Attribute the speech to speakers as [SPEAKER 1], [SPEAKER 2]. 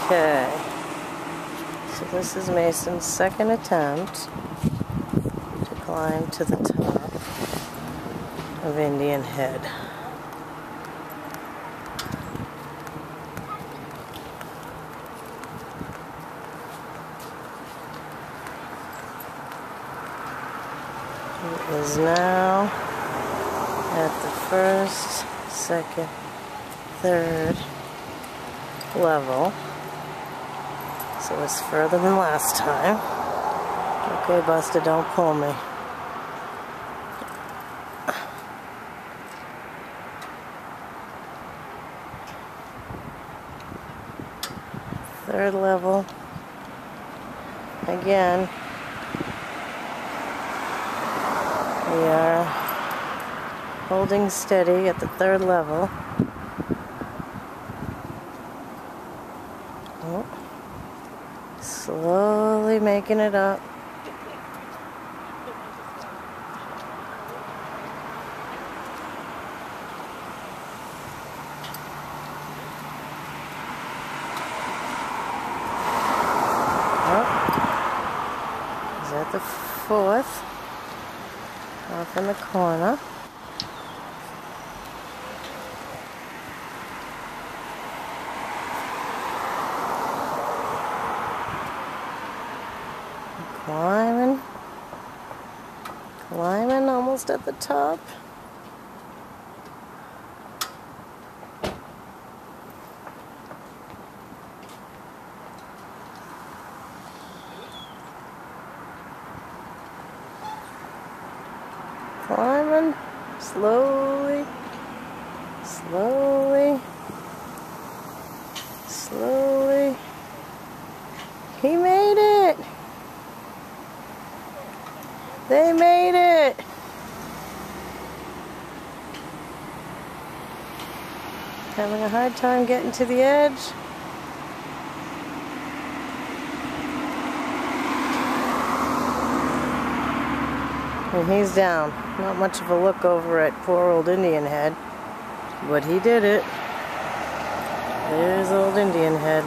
[SPEAKER 1] Okay, so this is Mason's second attempt to climb to the top of Indian Head. He is now at the first, second, third level. So it's further than last time. Okay, Buster, don't pull me. Third level. Again. We are holding steady at the third level. Oh. Slowly making it up. Oh. He's at the fourth. Off in the corner. Climbing. Climbing, almost at the top. Climbing, slowly, slowly, slowly. He made it! They made it! Having a hard time getting to the edge. And he's down. Not much of a look over at poor old Indian Head, but he did it. There's old Indian Head.